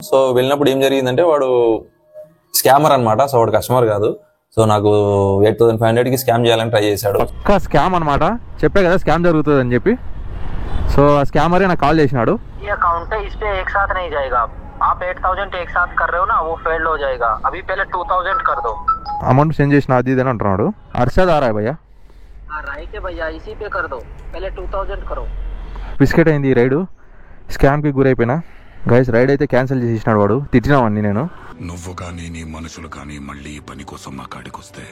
So వెళ్ళినప్పుడు ఏం జరిగిందంటే వాడు స్కామర్ అనమాట. సో వాడు కస్టమర్ కాదు. సో నాకు 8500 కి స్కామ్ చేయాలని ట్రై చేశాడు. పక్కా స్కామ్ అనమాట. చెప్పే కదా స్కామ్ జరుగుతుంది అని చెప్పి. సో ఆ స్కామరే నాకు కాల్ చేసినాడు. ये अकाउंट है, इस पे एक साथ नहीं जाएगा. आप 8000 एक साथ कर रहे हो ना, वो फेल्ड हो जाएगा. अभी पहले 2000 कर दो. అమౌంట్ సెండ్ చేసిన అది ఇది అని అంటున్నాడు. అర్షద్ ఆరా భయ్యా. राइट है भैया, इसी पे कर दो. पहले 2000 करो. బిస్కెట్ అయింది ఈ రైడు. స్కామ్కి గురైపోయినా గైస్. రైడ్ అయితే క్యాన్సిల్ చేసేసినాడు వాడు. తిట్టినామని నేను. నువ్వు కానీ నీ మనుషులు కానీ మళ్ళీ ఈ పని కోసం మా కాడికొస్తే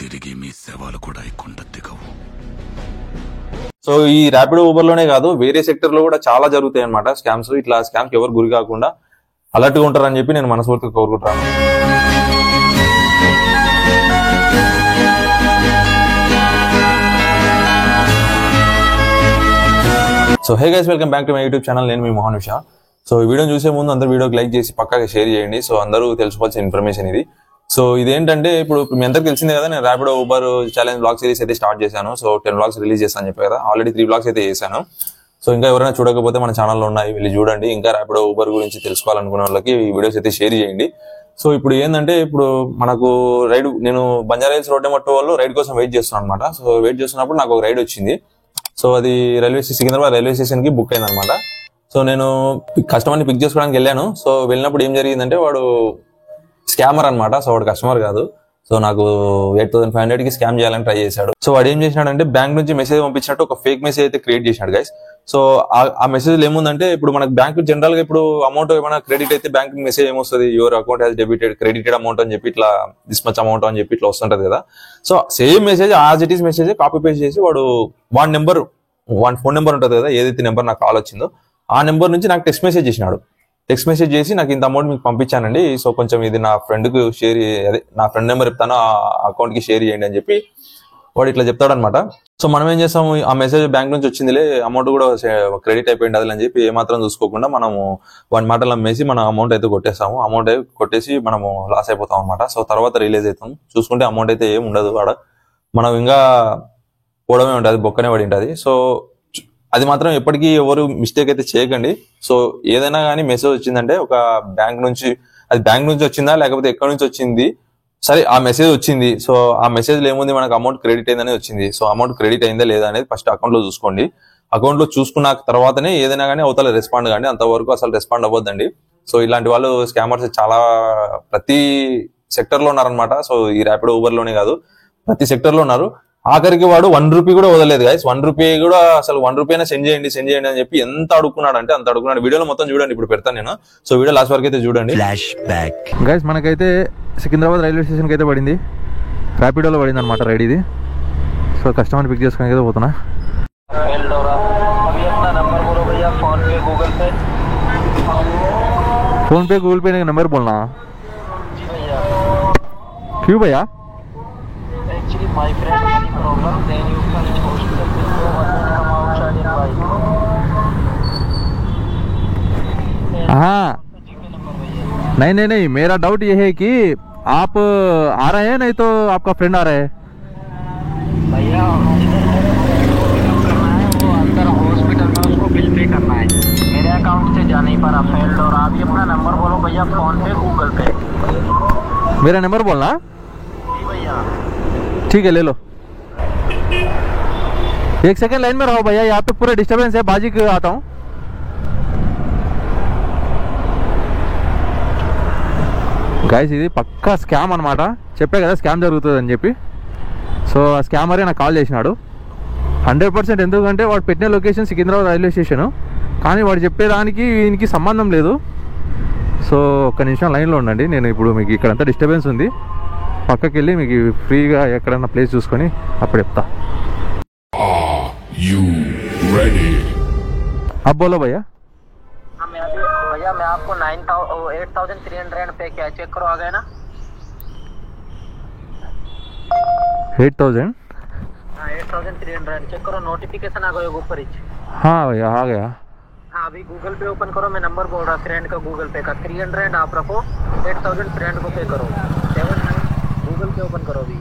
తిరిగి మీ సేవలు కూడా కొండ దిగవు. సో ఈ ర్యాపిడో ఊబర్ లోనే కాదు, వేరే సెక్టర్ లో కూడా చాలా జరుగుతాయి అనమాట స్కామ్స్. ఇట్లా స్కామ్ కి ఎవరు గురి కాకుండా అలర్ట్ గా ఉంటారని చెప్పి నేను మనస్ఫూర్తిగా కోరుకుంటాను. So hey guys, welcome back to my YouTube channel. నేను మీ మోహన్ విషా. సో ఈ వీడియో చూసే ముందు అందరూ వీడియోకి లైక్ చేసి పక్కాగా షేర్ చేయండి. సో అందరూ తెలుసుకోవాల్సిన ఇన్ఫర్మేషన్ ఇది. సో ఇదేంటంటే ఇప్పుడు మీ అందరికి తెలిసిందే కదా, నేను Rapido Uber challenge blog series అయితే స్టార్ట్ చేశాను. సో 10 బ్లాగ్స్ రిలీజ్ చేస్తాను చెప్పి కదా. ఆల్రెడీ 3 బ్లాగ్స్ అయితే చేశాను. సో ఇంకా ఎవరైనా చూడకపోతే మన ఛానల్లో ఉన్నాయి, వెళ్ళి చూడండి. ఇంకా ర్యాపిడో ఊబర్ గురించి తెలుసుకోవాలనుకునే వాళ్ళకి ఈ వీడియోస్ అయితే షేర్ చేయండి. సో ఇప్పుడు ఏంటంటే, ఇప్పుడు మనకు రైడ్, నేను బంజారా హిల్స్ రోడ్ నెంబర్ 2 వాళ్ళు రైడ్ కోసం వెయిట్ చేస్తున్నాను అనమాట. సో వెయిట్ చేస్తున్నప్పుడు నాకు ఒక రైడ్ వచ్చింది. సో అది సికింద్రాబాద్ రైల్వే స్టేషన్ కి బుక్ అయింది అనమాట. సో నేను కస్టమర్ని పిక్ చేసుకోవడానికి వెళ్ళాను. సో వెళ్ళినప్పుడు ఏం జరిగిందంటే వాడు స్కామర్ అనమాట. సో వాడు కస్టమర్ కాదు. సో నాకు 8500 కి స్కామ్ చేయాలని ట్రై చేశాడు. సో వాడు ఏం చేసినాడంటే, బ్యాంక్ నుంచి మెసేజ్ పంపించినట్టు ఒక ఫేక్ మెసేజ్ అయితే క్రియేట్ చేసినాడు గైస్. సో ఆ మెసేజ్ ఏముందంటే, ఇప్పుడు మనకు బ్యాంక్ జనరల్ గా ఇప్పుడు అమౌంట్ ఏమైనా క్రెడిట్ అయితే బ్యాంక్ మెసేజ్ ఏమొస్తుంది, your account has credited amount అని చెప్పి ఇట్లా దిస్ మచ్ అమౌంట్ అని చెప్పి ఇట్లా వస్తుంటది కదా. So same message as it is message copy paste చేసి వాడి ఫోన్ నెంబర్ ఉంటుంది కదా, ఏదైతే నెంబర్ నాకు కాల్ వచ్చిందో ఆ నెంబర్ నుంచి నాకు టెక్స్ట్ మెసేజ్ చేసినాడు. టెక్స్ట్ మెసేజ్ చేసి నాకు ఇంత అమౌంట్ మీకు పంపించానండి, సో కొంచెం ఇది నా ఫ్రెండ్ కు షేర్, అదే నా ఫ్రెండ్ నెంబర్ చెప్తాను, ఆ అకౌంట్ కి షేర్ చేయండి అని చెప్పి వాడు ఇట్లా చెప్తాడు అనమాట. సో మనం ఏం చేస్తాము, ఆ మెసేజ్ బ్యాంక్ నుంచి వచ్చిందిలే, అమౌంట్ కూడా క్రెడిట్ అయిపోయింది అది అని చెప్పి ఏమాత్రం చూసుకోకుండా మనము వాడి మాటలు అమ్మేసి మన అమౌంట్ అయితే కొట్టేస్తాము. అమౌంట్ అయితే కొట్టేసి మనము లాస్ అయిపోతాం అనమాట. సో తర్వాత రిలీజ్ అవుతాం, చూసుకుంటే అమౌంట్ అయితే ఏం ఉండదు వాడ, మనం ఇంకా పోవడమే ఉంటుంది, బొక్కనే పడి ఉంటుంది. సో అది మాత్రం ఎప్పటికీ ఎవరు మిస్టేక్ అయితే చేయకండి. సో ఏదైనా కానీ మెసేజ్ వచ్చిందంటే ఒక బ్యాంక్ నుంచి, అది బ్యాంక్ నుంచి వచ్చిందా లేకపోతే ఎక్కడి నుంచి వచ్చింది, సరే ఆ మెసేజ్ వచ్చింది. సో ఆ మెసేజ్ లో ఏముంది, మనకు అమౌంట్ క్రెడిట్ అయిందని వచ్చింది. సో అమౌంట్ క్రెడిట్ అయిందా లేదా అనేది ఫస్ట్ అకౌంట్ లో చూసుకోండి. అకౌంట్ లో చూసుకున్న తర్వాతనే ఏదైనా కానీ అవతల రెస్పాండ్ కానీ, అంతవరకు అసలు రెస్పాండ్ అవ్వద్దండి. సో ఇలాంటి వాళ్ళు స్కామర్స్ చాలా ప్రతి సెక్టర్ లో ఉన్నారనమాట. సో ఈ ర్యాపిడో ఊబర్ లోనే కాదు, ప్రతి సెక్టర్ లో ఉన్నారు. ఆఖరికి వాడు 1 రూపీ కూడా వదలలేదు గైస్. 1 రూపీ కూడా అసలు 1 రూపీ అయినా సెండ్ చేయండి అని చెప్పి ఎంత అడుక్కున్నాడు అంటే అంత అడుక్కున్నాడు. వీడియోలో మొత్తం చూడండి, ఇప్పుడు పెడతాను నేను. సో వీడియో లాస్ట్ వరకు అయితే చూడండి. ఫ్లాష్ బ్యాక్ గైస్, మనకైతే సికింద్రాబాద్ రైల్వే స్టేషన్కి అయితే పడింది, ర్యాపిడోలో పడింది అనమాట రైడ్ ఇది. సో కస్టమర్ని పిక్ చేసుకోవడానికి అయితే పోతున్నా. फोन पे गूगल पे का नंबर बोलना क्यों भैया? Actually, my friend had any problem, then you can hospital will go come outside in bike. हाँ, नहीं, मेरा डाउट ये है कि आप आ रहे हैं, नहीं तो आपका फ्रेंड आ रहा है? भैया करना है, वो अंदर हॉस्पिटल में उसको बिल पे करना है, मेरे अकाउंट से जा नहीं पा रहा, फेल्ड। और आप ही अपना नंबर बोलो भैया, फोन पे गूगल पे। मेरा नंबर बोलना? जी भैया, ठीक है ले लो। 1 सेकंड लाइन में रहो भैया, यहाँ पे पूरा डिस्टर्बेंस है, बाजी के आता हूँ। గైస్ ఇది పక్కా స్కామ్ అనమాట. చెప్పే కదా స్కామ్ జరుగుతుంది అని చెప్పి. సో ఆ స్కామరే నాకు కాల్ చేసినాడు 100%. ఎందుకంటే వాడు పెట్టిన లొకేషన్ సికింద్రాబాద్ రైల్వే స్టేషను, కానీ వాడు చెప్పేదానికి ఈయనకి సంబంధం లేదు. సో ఒక్క నిమిషం లైన్లో ఉండండి, నేను ఇప్పుడు మీకు ఇక్కడంతా డిస్టర్బెన్స్ ఉంది, పక్కకి వెళ్ళి మీకు ఫ్రీగా ఎక్కడన్నా ప్లేస్ చూసుకొని అప్పుడు చెప్తా. अब बोलो भैया. भैया मैं आपको 8,300 पे क्या चेक करो, आ गए ना? 8,000? हाँ 8,300 चेक करो, नोटिफिकेशन आ गया ऊपर ही। हाँ भैया आ गया। हाँ अभी गूगल पे ओपन करो, मैं नंबर बोल रहा फ्रेंड का, गूगल पे का 300 आप रखो, 8,000 फ्रेंड को पे करो। 79 गूगल पे ओपन करो अभी।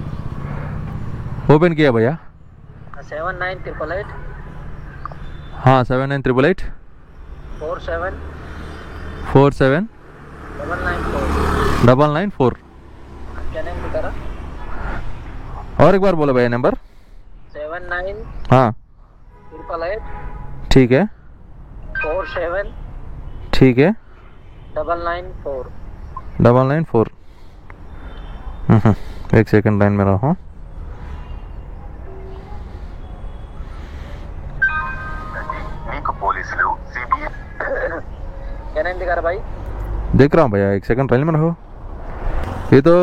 ओपन किया भैया। 7988 हाँ 7988 47 47994994। क्या नेम दिखा रहा? और एक बार बोलो भैया नंबर। 79 हाँ 888 ठीक है 47 ठीक है 994। 994। एक सेकंड लाइन में रहो। क्या नेम दिखा रहा भाई? देख रहा हूँ भैया, एक सेकंड लाइन में रहो। ये तो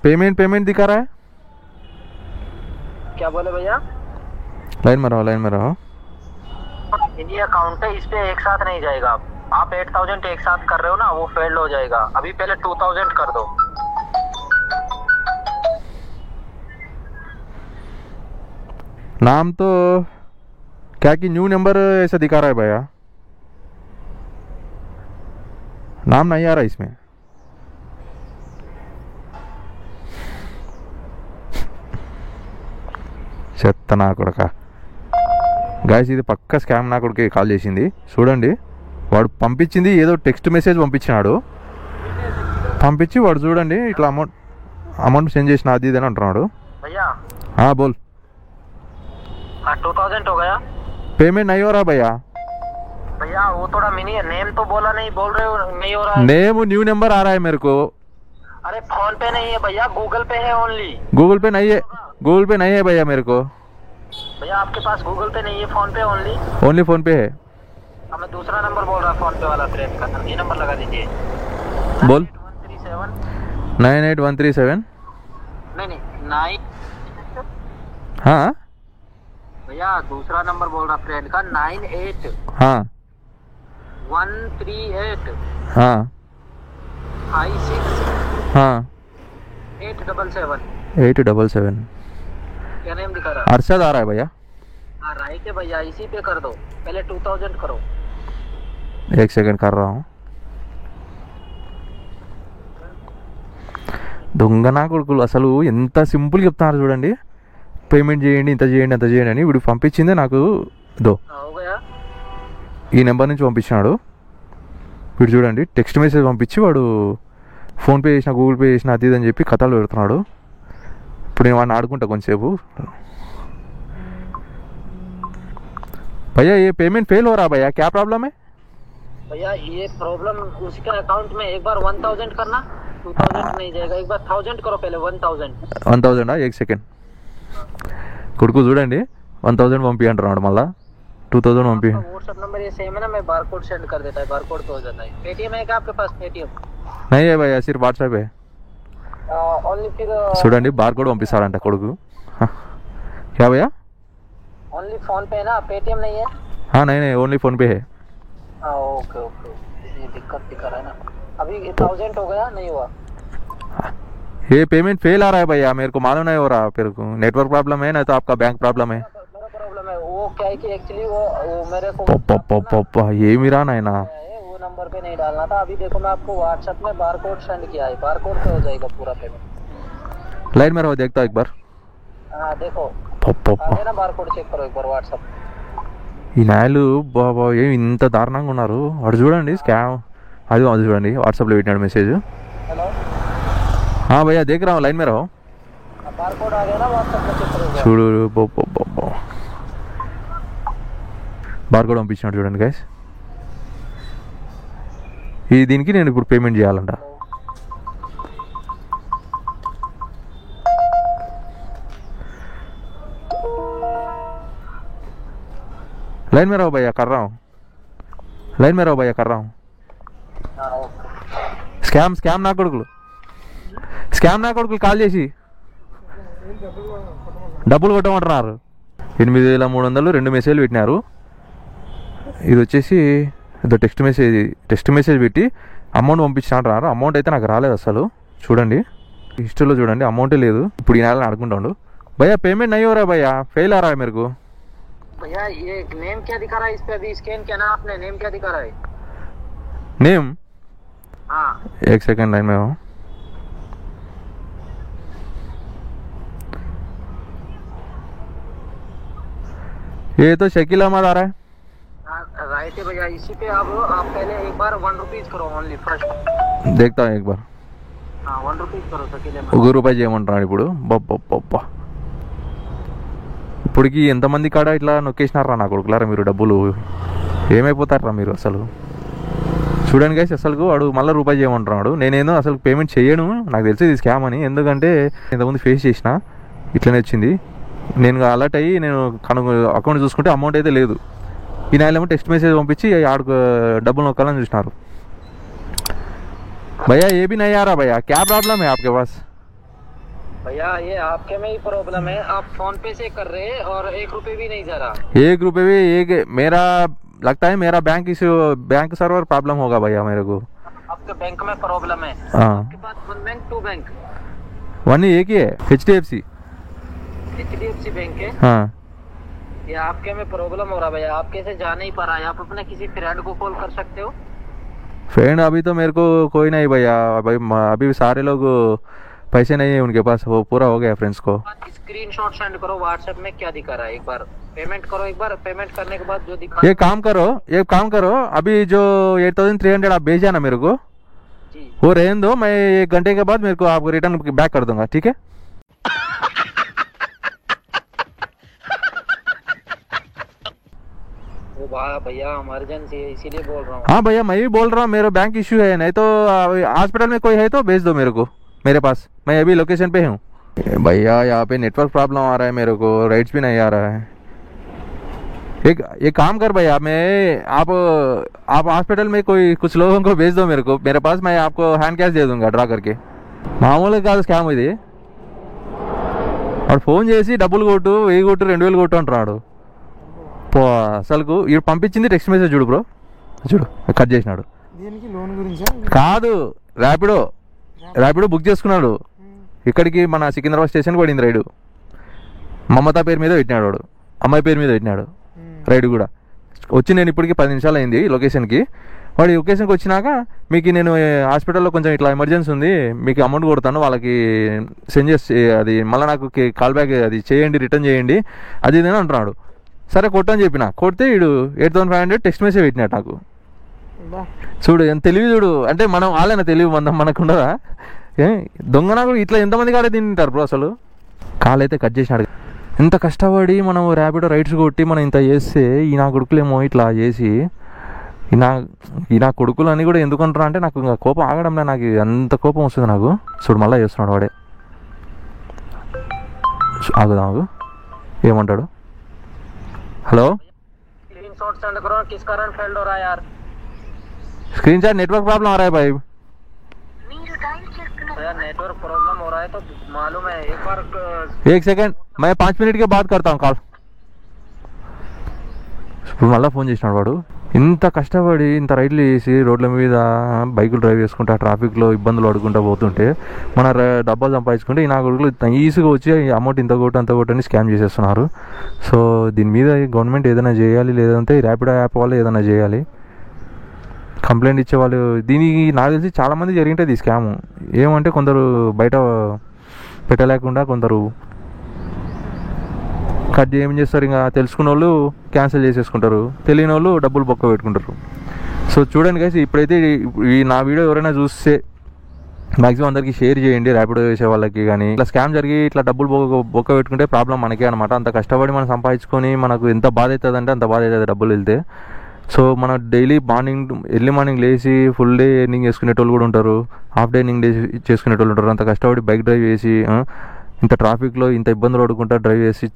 पेमेंट दिखा रहा है। क्या बोले भैया? लाइन में रहो। इंडिया अकाउंट है, इस पे एक साथ नहीं जाएगा। आप 8000 एक साथ कर रहे हो ना, वो फेल्ड हो जाएगा। अभी पहले 2000 कर दो। नाम तो क्या कि न्यू नंबर ऐसा दिखा रहा है भैया, नाम नहीं आ रहा इसमें। చెత్త నా కొడక గాయస్, ఇది పక్క స్కామ్ నా కొడుకే కాల్ చేసింది. చూడండి వాడు పంపించింది ఏదో టెక్స్ట్ మెసేజ్ పంపించినాడు. పంపించి వాడు చూడండి ఇట్లా అమౌంట్ సెండ్ చేసిన అది ఇది అని అంటున్నాడు. भैया हाँ बोल। 2000 हो गया पेमेंट नहीं हो रहा भैया। भैया वो थोड़ा मिनी नेम तो बोला नहीं, बोल रहे हो नहीं हो रहा है। नेम न्यू नंबर आ रहा है मेरे को। अरे फोन पे नहीं है भैया, गूगल पे है ओनली। गूगल पे नहीं है भैया मेरे को। भैया आपके पास गूगल पे नहीं है, फोन पे ओनली। ओनली फोन पे है। मैं दूसरा नंबर बोल रहा फोन पे वाला फ्रेंड का, ये नंबर लगा दीजिए। बोल 98137 98137। नहीं 9। हाँ भैया दूसरा नंबर बोल रहा फ्रेंड का, 98 हाँ 138 हाँ 56 हाँ 877। 877। क्या नेम दिखा रहा? अरशद आ रहा है भैया। हाँ राइट है भैया, इसी पे कर दो। पहले 2000 करो। एक सेकंड कर रहा हूँ। దొంగ నా కొడుకులు అసలు ఎంత సింపుల్గా చెప్తున్నారు చూడండి. పేమెంట్ చేయండి, ఇంత చేయండి, అంత చేయండి అని. వీడు పంపించిందే నాకు దో हो गया। ఈ నెంబర్ నుంచి పంపించినాడు. వీడు చూడండి టెక్స్ట్ మెసేజ్ పంపించి వాడు ఫోన్పే చేసిన, గూగుల్ పే చేసిన, అది ఇది అని చెప్పి కథలు పెడుతున్నాడు. ఇప్పుడు నేను వాడిని ఆడుకుంటా కొంచెంసేపు. भैया ये पेमेंट फेल हो रहा भैया, क्या प्रॉब्लम है? भैया ये प्रॉब्लम उसके अकाउंट में एक बार 1000 करना, 2000 नहीं जाएगा। एक बार 1000 करो पहले, 1000। एक सेकेंड కొడుకు చూడండి 1000 పంపి అంటున్నాడు, మళ్ళా 2000 పంపి. व्हाट्सएप नंबर ये सेम है ना, मैं बार कोड सेंड कर देता है, बार कोड पे हो जाता है। पेटीएम है क्या आपके पास? पेटीएम नहीं है भैया, सिर्फ व्हाट्सएप है. ओनली फिर చూడండి బార్ కోడ్ పంపిస్తారంట కొడుకు. क्या भैया? ओनली फोन पे है ना, पेटीएम नहीं है? हाँ नहीं ओनली फोन पे है. ओके ओके, ये दिक्कत दिखा रहा है ना। अभी 1000 हो गया, नहीं हुआ। ये पेमेंट फेल आ रहा है भैया, मेरे को मालूम नहीं हो रहा. मेरे को नेटवर्क प्रॉब्लम है ना, तो आपका बैंक प्रॉब्लम है. मेरा प्रॉब्लम है वो क्या है कि एक्चुअली वो मेरे को पप्पा ये मेरा नहीं ना, वो नंबर पे नहीं डालना था। अभी देखो मैं आपको व्हाट्सएप में बार कोड सेंड किया है, बार कोड पे हो जाएगा पूरा पेमेंट। लाइन में रहो, देखता हूँ एक बार. हाँ देखो पप्पा आगे ना, बार कोड चेक करो एक बार व्हाट्सएप। ఈ నాయలు బాబా ఏం ఇంత దారుణంగా ఉన్నారు. వాడు చూడండి స్కామ్, అది చూడండి వాట్సాప్లో పెట్టినాడు మెసేజ్. हेलो हाँ भैया देख रहा हूँ, लाइन में रहो. बार कोड आ गया ना व्हाट्सएप में, चेक करो। చూడు బార్ కోడ్ పంపించినాడు చూడండి గైస్. ఈ దీనికి నేను ఇప్పుడు పేమెంట్ చేయాలంట. लाइन में रहो भैया, कर रहा हूँ. लाइन में रहो भैया, कर रहा हूँ. స్కామ్ నా కొడుకులు కాల్ చేసి డబ్బులు కొట్టమంటున్నారు. 8300 2 మెసేజ్లు పెట్టినారు. ఇది వచ్చేసి ఏదో టెక్స్ట్ మెసేజ్ పెట్టి అమౌంట్ పంపించినారు. అమౌంట్ అయితే నాకు రాలేదు అసలు. చూడండి హిస్టరీలో చూడండి, అమౌంటే లేదు. ఇప్పుడు ఈ నెలని అడుగుంటాడు. భయ్యా పేమెంట్ नहीं हो रहा भैया, फेल आ रहा है मेरे को. भैया ये नेम क्या दिखा रहा है इस पे? अभी स्कैन किया ना आपने, नेम क्या दिखा रहा है? नेम हाँ एक सेकंड लाइन में हो. ये तो शकील अहमद आ रहा है. आए थे भैया इसी पे। अब आप पहले एक बार 1 रुपीज करो ओनली फर्स्ट। देखता हूँ एक बार। हाँ 1 रुपीज करो सकेले में। 1 రూపాయి చేయమంటున్నాడు ఇప్పుడు. బొబ్బ ఇప్పటికి ఎంతమంది కాడ ఇట్లా నొక్కేసినారా నా కొడుకులారా మీరు? డబ్బులు ఏమైపోతారా మీరు అసలు? చూడండి గైస్, అసలు వాడు మళ్ళీ రూపాయి చేయమంటున్నాడు. నేనేదో అసలు పేమెంట్ చేయను, నాకు తెలిసి ఇది స్కామ్ అని. ఎందుకంటే ఇంతకుముందు ఫేస్ చేసిన ఇట్లనే వచ్చింది. నేను అలర్ట్ అయ్యి నేను అకౌంట్ చూసుకుంటే అమౌంట్ అయితే లేదు. ఈ నెలేమో టెక్స్ట్ మెసేజ్ పంపించి ఆడికి డబ్బులు నొక్కాలని చూసినారు. भैया ये भी नहीं आ रहा भैया, क्या प्रॉब्लम है आपके पास? भैया ये आपके में ही प्रॉब्लम है, आप फोन पे से कर रहे हैं और 1 रुपये भी नहीं जा रहा। 1 रुपये भी मेरा लगता है मेरा बैंक सर्वर प्रॉब्लम होगा भैया मेरे को। आपके बैंक में प्रॉब्लम है? हाँ, आपके पास 1 बैंक 2 बैंक? वन एक ही है, HDFC बैंक है। हाँ, ये आपके में प्रॉब्लम हो रहा है भैया, आप कैसे जा नहीं पा रहा है। आप अपने किसी फ्रेंड को कॉल कर सकते हो। फ्रेंड अभी तो मेरे को कोई नहीं भैया, अभी सारे लोग पैसे नहीं है उनके पास, वो पूरा हो गया फ्रेंड्स को। स्क्रीनशॉट सेंड करो व्हाट्सएप में, क्या दिखा रहा है एक बार पेमेंट करो। एक बार पेमेंट करने के बाद जो दिखा एक काम करो अभी जो 8300 आप भेजा ना मेरे को, जी वो रहने दो, मैं 1 घंटे के बाद मेरे को आपको रिटर्न बैक कर दूंगा, ठीक है? भैया इमरजेंसी है इसीलिए बोल रहा हूँ। हाँ भैया मैं भी बोल रहा हूँ, मेरा बैंक इश्यू है, नहीं तो हॉस्पिटल में कोई है तो भेज दो मेरे को, मेरे पास, मैं अभी लोकेशन पे हूँ। भैया यहाँ पे नेटवर्क प्रॉब्लम आ रहा है मेरे को, राइट्स भी नहीं आ रहा है। एक काम कर भैया, मैं आप हॉस्पिटल में कोई कुछ लोगों को भेज दो मेरे को, मेरे पास, मैं आपको हैंड कैश दे दूंगा ड्रा करके। మామూలుగా కాదు స్కామ్ ఇది. వాడు ఫోన్ చేసి డబ్బులు కొట్టు, 1000 కొట్టు, 2000 కొట్టు అంటున్నాడు. అసలు ఇవి పంపించింది టెక్స్ట్ మెసేజ్ చూడు బ్రో, చూడు కట్ చేసినాడు. కాదు, ర్యాపిడో బుక్ చేసుకున్నాడు. ఇక్కడికి మన సికింద్రాబాద్ స్టేషన్ పడింది రైడు. మమతా పేరు మీద పెట్టినాడు వాడు, అమ్మాయి పేరు మీద పెట్టినాడు రైడ్ కూడా. వచ్చి నేను ఇప్పటికి 10 నిమిషాలు అయింది లొకేషన్కి. వాడు లొకేషన్కి వచ్చినాక మీకు నేను హాస్పిటల్లో కొంచెం ఇట్లా ఎమర్జెన్సీ ఉంది, మీకు అమౌంట్ కొడతాను, వాళ్ళకి సెండ్ చేసి అది మళ్ళీ నాకు కాల్ బ్యాక్ అది చేయండి, రిటర్న్ చేయండి అది ఇదని అంటున్నాడు. సరే కొట్టని చెప్పిన, కొడితే వీడు 8500 టెక్స్ట్ మెసేజ్ పెట్టినాడు నాకు. చూడు ఎంత తెలివి చూడు, అంటే మనం వాళ్ళైనా తెలివి మనకుండదా? దొంగ నాకు ఇట్లా ఎంతమంది కాడే తింటారు బ్రో అసలు. కాల్ అయితే కట్ చేసినాడు. ఎంత కష్టపడి మనం ర్యాపిడో రైడ్స్ కొట్టి మనం ఇంత చేస్తే ఈ నా కొడుకులేమో ఇట్లా చేసి, ఈ నా కొడుకులు అని కూడా ఎందుకు అంటారా అంటే నాకు ఇంకా కోపం ఆగడంలో, నాకు అంత కోపం వస్తుంది నాకు. చూడు మళ్ళీ చేస్తున్నాడు వాడే. ఆగుదాము, ఏమంటాడు? हेलो, स्क्रीनशॉट सेंड करो, किस कारण फेल्ड हो रहा है यार? स्क्रीनशॉट नेटवर्क प्रॉब्लम आ रहा है भाई। यार नेटवर्क प्रॉब्लम हो रहा है तो मालूम है, एक बार 1 सेकंड, मैं 5 मिनट के बाद करता हूँ कॉल। ఇప్పుడు మళ్ళీ ఫోన్ చేసినాడు వాడు. ఇంత కష్టపడి ఇంత రైడ్లు చేసి రోడ్ల మీద బైకులు డ్రైవ్ చేసుకుంటా ట్రాఫిక్లో ఇబ్బందులు పడుకుంటూ పోతుంటే మన డబ్బాలు సంపాదించుకుంటే ఈ నా కొడుకులు ఈజీగా వచ్చి అమౌంట్ ఇంత కొట్టు అని స్కామ్ చేసేస్తున్నారు. సో దీని మీద గవర్నమెంట్ ఏదైనా చేయాలి, లేదంటే ర్యాపిడో యాప్ వాళ్ళు ఏదైనా చేయాలి, కంప్లైంట్ ఇచ్చేవాళ్ళు. దీనికి నాకు తెలిసి చాలామంది జరిగింటుంది ఈ స్కాము. ఏమంటే కొందరు బయట పెట్టలేకుండా కొందరు కట్ ఏం చేస్తారు, ఇంకా తెలుసుకున్న వాళ్ళు క్యాన్సిల్ చేసేసుకుంటారు, తెలియని వాళ్ళు డబ్బులు బొక్క పెట్టుకుంటారు. సో చూడండి గైస్, ఇప్పుడైతే ఈ నా వీడియో ఎవరైనా చూస్తే మ్యాక్సిమం అందరికీ షేర్ చేయండి. ర్యాపిడో చేసే వాళ్ళకి కానీ ఇట్లా స్కామ్ జరిగి ఇట్లా డబ్బులు బొక్క పెట్టుకుంటే ప్రాబ్లం మనకే అనమాట. అంత కష్టపడి మనం సంపాదించుకొని మనకు ఎంత బాధ అవుతుంది అంటే అంత బాధ అవుతుంది డబ్బులు వెళ్తే. సో మన డైలీ ఎర్లీ మార్నింగ్ లేచి ఫుల్ డే ఎర్నింగ్ చేసుకునేటోళ్ళు కూడా ఉంటారు, హాఫ్ డే ఎర్నింగ్ చేసుకునేటోళ్ళు ఉంటారు. అంత కష్టపడి బైక్ డ్రైవ్ చేసి ఇంత ట్రాఫిక్లో ఇంత ఇబ్బందులు పడుకుంటా డ్రైవ్ చేసి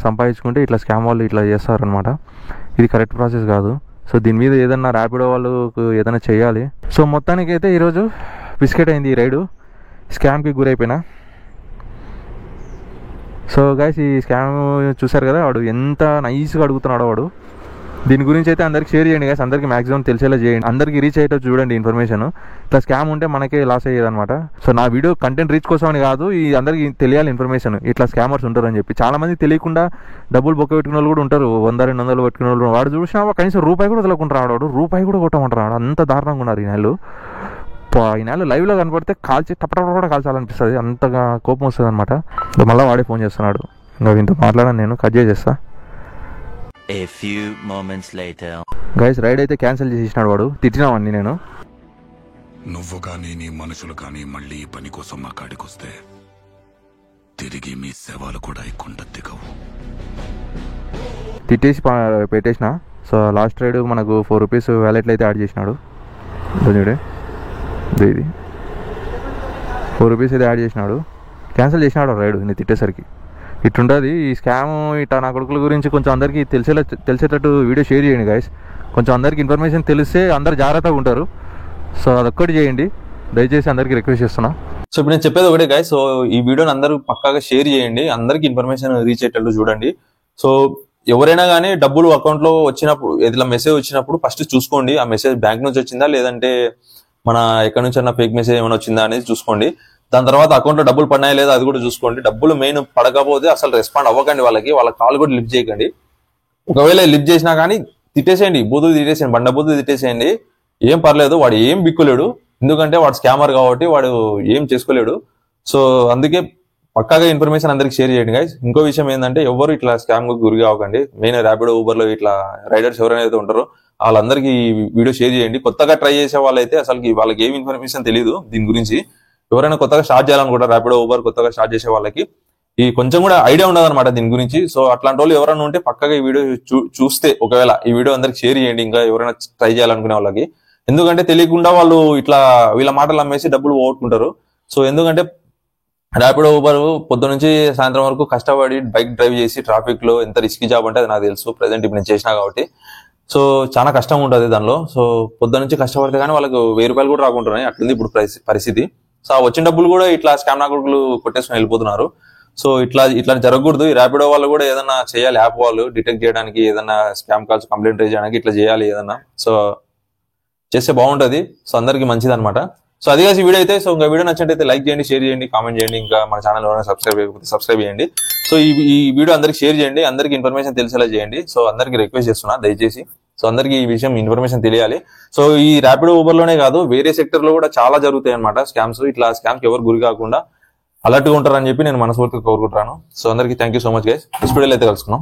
సంపాదించుకుంటే ఇట్లా స్కామ్ వాళ్ళు ఇట్లా చేస్తారనమాట. ఇది కరెక్ట్ ప్రాసెస్ కాదు. సో దీని మీద ఏదన్నా ర్యాపిడో వాళ్ళకు ఏదైనా చేయాలి. సో మొత్తానికి అయితే ఈరోజు బిస్కెట్ అయింది ఈ రైడు, స్కామ్కి గురైపోయినా. సో గైస్ ఈ స్కామ్ చూసారు కదా, వాడు ఎంత నైస్గా అడుగుతున్నాడో వాడు. దీని గురించి అయితే అందరికి షేర్ చేయండి గైస్, అందరికీ మ్యాక్సిమం తెలిసేలా చేయండి, అందరికీ రీచ్ అయ్యేటో చూడండి ఇన్ఫర్మేషన్. ఇట్లా స్కామ్ ఉంటే మనకే లాస్ అయ్యేది అనమాట. సో నా వీడియో కంటెంట్ రీచ్ కోసం అని కాదు, ఈ అందరికీ తెలియాలి ఇన్ఫర్మేషన్, ఇట్లా స్కామర్స్ ఉంటారు అని చెప్పి. చాలా మంది తెలియకుండా డబ్బులు బొక్క పెట్టుకున్న వాళ్ళు కూడా ఉంటారు, 100-200 పెట్టుకున్న వాళ్ళు. వాడు చూసినా కనీసం రూపాయి కూడా వదలకుంటున్నాడు, వాడు రూపాయి కూడా కొట్టమంటున్నాడు. అంత దారుణంగా ఉన్నారు ఈ నెలలు. ఈ నెలలో లైవ్లో కనపడితే కాల్చి టపటపట కూడా కాల్చాలనిపిస్తుంది, అంతగా కోపం వస్తుంది అనమాట. మళ్ళీ వాడే ఫోన్ చేస్తున్నాడు, ఇంకా ఇంత మాట్లాడాను నేను, కట్ చేసేస్తా. A few moments later. Guys ride అయితే క్యాన్సిల్ చేసేసినాడు వాడు, తిట్టినామని నేను. నువ్వు కానీ నీ మనుషులు కానీ మళ్ళీ ఈ పని కోసం మా కాడికొస్తే తిరిగి మీ శవాలు కూడా ఇక్కుండా దిగవు. తిట్టేసి పెట్టేసిన. సో లాస్ట్ రైడ్ మనకు 4 రూపీస్ వ్యాలెట్లు అయితే యాడ్ చేసినాడు. చూడే ఇది 4 రూపీస్ అయితే యాడ్ చేసినాడు, క్యాన్సిల్ చేసినాడు రైడ్ నేను తిట్టేసరికి. ఇట్లుంటుంది ఈ స్కామ్. ఇట్లా నా కొడుకుల గురించి కొంచెం అందరికీ తెలిసేటట్టు వీడియో షేర్ చేయండి గైస్. కొంచెం అందరికి ఇన్ఫర్మేషన్ తెలిస్తే అందరు జాగ్రత్తగా ఉంటారు. సో అదొక్కటి చేయండి దయచేసి, అందరికీ రిక్వెస్ట్ చేస్తున్నా. సో ఇప్పుడు నేను చెప్పేది ఒకటే గైస్, సో ఈ వీడియోని అందరూ పక్కాగా షేర్ చేయండి, అందరికి ఇన్ఫర్మేషన్ రీచ్ అయ్యేటట్టు చూడండి. సో ఎవరైనా కానీ డబ్బులు అకౌంట్ లో వచ్చినప్పుడు, ఏదైనా మెసేజ్ వచ్చినప్పుడు ఫస్ట్ చూసుకోండి ఆ మెసేజ్ బ్యాంక్ నుంచి వచ్చిందా లేదంటే మన ఎక్కడి నుంచి అన్న ఫేక్ మెసేజ్ ఏమైనా వచ్చిందా అనేది చూసుకోండి. దాని తర్వాత అకౌంట్ లో డబ్బులు పడినాయా లేదా అది కూడా చూసుకోండి. డబ్బులు మెయిన్ పడకపోతే అసలు రెస్పాండ్ అవ్వకండి, వాళ్ళ కాల్ కూడా లిఫ్ట్ చేయకండి. ఒకవేళ లిఫ్ట్ చేసినా కానీ తిట్టేసేయండి, బూతులు తిట్టేసేయండి, బండ బూతులు తిట్టేసేయండి, ఏం పర్లేదు. వాడు ఏం బిక్కులేడు, ఎందుకంటే వాడు స్కామర్ కాబట్టి వాడు ఏం చేసుకోలేడు. సో అందుకే పక్కాగా ఇన్ఫర్మేషన్ అందరికి షేర్ చేయండి గైస్. ఇంకో విషయం ఏంటంటే ఎవరు ఇట్లా స్కామ్ గురి అవ్వకండి. మెయిన్ ర్యాపిడో ఊబర్ లో ఇట్లా రైడర్స్ ఎవరైతే ఉంటారో వాళ్ళందరికీ వీడియో షేర్ చేయండి. కొత్తగా ట్రై చేసే వాళ్ళైతే అసలు వాళ్ళకి ఏం ఇన్ఫర్మేషన్ తెలియదు దీని గురించి. ఎవరైనా కొత్తగా స్టార్ట్ చేయాలనుకుంటారు ర్యాపిడో ఊబర్ కొత్తగా స్టార్ట్ చేసే వాళ్ళకి ఈ కొంచెం కూడా ఐడియా ఉండదు అనమాట దీని గురించి. సో అట్లాంటి వాళ్ళు ఎవరైనా ఉంటే పక్కగా ఈ వీడియో చూస్తే ఒకవేళ ఈ వీడియో అందరికి షేర్ చేయండి, ఇంకా ఎవరైనా ట్రై చేయాలనుకునే వాళ్ళకి. ఎందుకంటే తెలియకుండా వాళ్ళు ఇట్లా వీళ్ళ మాటలు అమ్మేసి డబ్బులు పోగొట్టుకుంటారు. సో ఎందుకంటే ర్యాపిడో ఊబర్ పొద్దు నుంచి సాయంత్రం వరకు కష్టపడి బైక్ డ్రైవ్ చేసి ట్రాఫిక్ లో ఎంత రిస్కీ జాబ్ అంటే అది నాకు తెలుసు, ప్రెసెంట్ ఇప్పుడు నేను చేసినా కాబట్టి. సో చాలా కష్టం ఉంటుంది దానిలో. సో పొద్దు నుంచి కష్టపడితే కానీ వాళ్ళకు 1000 రూపాయలు కూడా రాకుంటున్నాయి, అట్లుంది ఇప్పుడు పరిస్థితి. సో ఆ వచ్చిన డబ్బులు కూడా ఇట్లా స్కామ్ నాకులు కొట్టేసుకుని వెళ్ళిపోతున్నారు. సో ఇట్లా జరగకూడదు. ఈ ర్యాపిడో వాళ్ళు కూడా ఏదైనా చేయాలి, యాప్ వాళ్ళు డిటెక్ట్ చేయడానికి, ఏదైనా స్కామ్ కాల్స్ కంప్లైంట్ రేజ్ చేయడానికి ఇట్లా చేయాలి ఏదన్నా. సో చేస్తే బాగుంటది, సో అందరికి మంచిది అనమాట. సో అదిగా ఈ వీడియో అయితే. సో ఇంకా వీడియో నచ్చినట్టయితే లైక్ చేయండి, షేర్ చేయండి, కామెంట్ చేయండి, ఇంకా మన ఛానల్ ఎవరైనా సబ్స్క్రైబ్ చేయండి. సో ఈ వీడియో అందరికి షేర్ చేయండి, అందరికి ఇన్ఫర్మేషన్ తెలిసేలా చేయండి. సో అందరికి రిక్వెస్ట్ చేస్తున్నా దయచేసి. సో అందరికి ఈ విషయం ఇన్ఫర్మేషన్ తెలియాలి. సో ఈ ర్యాపిడో ఊబర్ లోనే కాదు వేరే సెక్టర్ లో కూడా చాలా జరుగుతాయి అనమాట స్కామ్స్. ఇట్లా స్కామ్స్ ఎవరు గురి కాకుండా అలర్ట్ గా ఉంటారని చెప్పి నేను మనస్ఫూర్తిగా కోరుకుంటున్నాను. సో అందరికి thank you so much guys. Next వీడియోలో అయితే కలుసుకున్నాం.